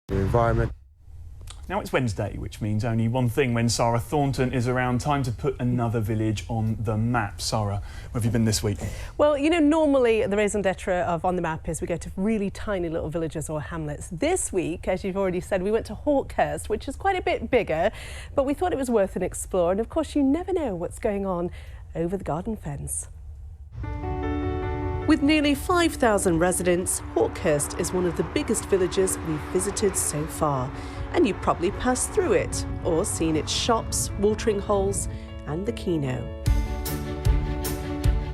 the environment. Now it's Wednesday, which means only one thing when Sara Thornton is around. Time to put another village on the map. Sara, where have you been this week? Well, you know, normally the raison d'etre of On the Map is we go to really tiny little villages or hamlets. This week, as you've already said, we went to Hawkhurst, which is quite a bit bigger, but we thought it was worth an explore. And of course, you never know what's going on over the garden fence. With nearly 5,000 residents, Hawkhurst is one of the biggest villages we've visited so far. And you've probably passed through it or seen its shops, watering holes and the Kino.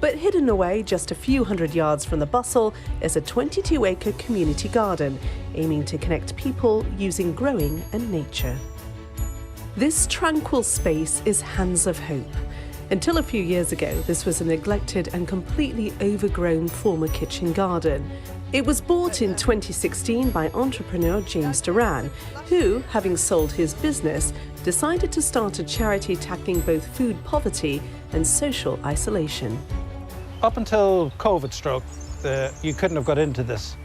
But hidden away just a few hundred yards from the bustle is a 22-acre community garden aiming to connect people using growing and nature. This tranquil space is Hands of Hope. Until a few years ago, this was a neglected and completely overgrown former kitchen garden. It was bought in 2016 by entrepreneur James Duran, who, having sold his business, decided to start a charity tackling both food poverty and social isolation. Up until COVID struck, you couldn't have got into this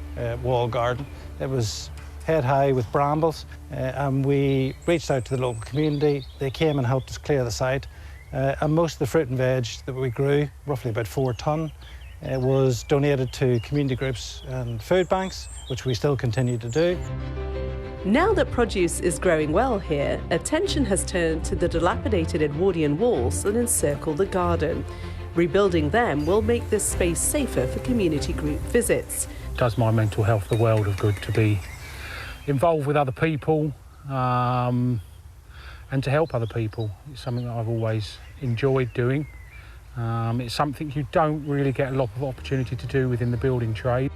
wall garden. It was head high with brambles, and we reached out to the local community. They came and helped us clear the site. And most of the fruit and veg that we grew, roughly about 4 tonne, was donated to community groups and food banks, which we still continue to do. Now that produce is growing well here, attention has turned to the dilapidated Edwardian walls that encircle the garden. Rebuilding them will make this space safer for community group visits. It does my mental health the world of good to be involved with other people and to help other people. It's something that I've always enjoyed doing. It's something you don't really get a lot of opportunity to do within the building trade.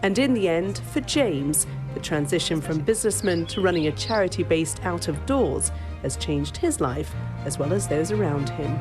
And in the end, for James, the transition from businessman to running a charity based out of doors has changed his life as well as those around him.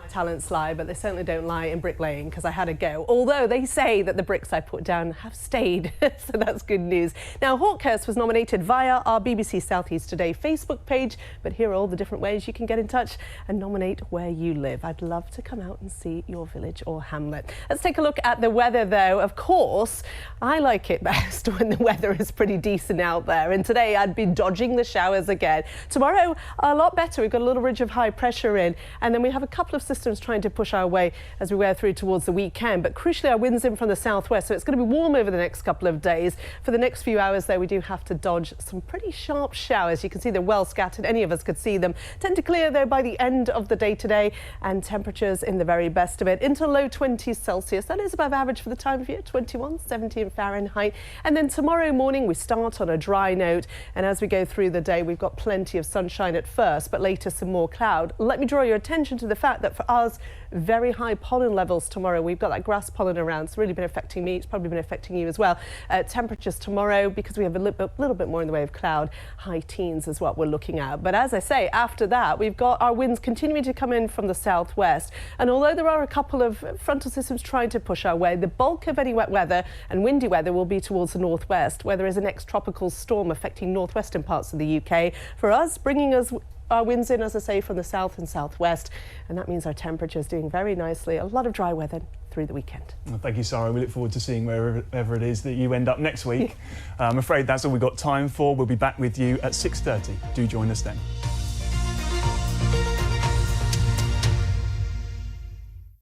Talents lie, but they certainly don't lie in bricklaying, because I had a go. Although they say that the bricks I put down have stayed, so that's good news. Now, Hawkhurst was nominated via our BBC South East Today Facebook page, but here are all the different ways you can get in touch and nominate where you live. I'd love to come out and see your village or hamlet. Let's take a look at the weather, though. Of course, I like it best when the weather is pretty decent out there, and today I'd be dodging the showers again. Tomorrow, a lot better. We've got a little ridge of high pressure in, and then we have a couple of systems trying to push our way as we wear through towards the weekend. But crucially, our wind's in from the southwest, so it's going to be warm over the next couple of days. For the next few hours, though, we do have to dodge some pretty sharp showers. You can see they're well scattered. Any of us could see them. Tend to clear, though, by the end of the day today, and temperatures in the very best of it into low 20s Celsius. That is above average for the time of year, 21, 17 Fahrenheit. And then tomorrow morning, we start on a dry note. And as we go through the day, we've got plenty of sunshine at first, but later some more cloud. Let me draw your attention to the fact that for us, very high pollen levels tomorrow. We've got that grass pollen around. It's really been affecting me. It's probably been affecting you as well. Temperatures tomorrow, because we have a little bit more in the way of cloud, high teens is what we're looking at. But as I say, after that, we've got our winds continuing to come in from the southwest. And although there are a couple of frontal systems trying to push our way, the bulk of any wet weather and windy weather will be towards the northwest, where there is an ex-tropical storm affecting northwestern parts of the UK. For us, bringing us our winds in, as I say, from the south and southwest, and that means our temperatures doing very nicely. A lot of dry weather through the weekend. Well, thank you, Sara. We look forward to seeing wherever it is that you end up next week. I'm afraid that's all we've got time for. We'll be back with you at 6:30. Do join us then.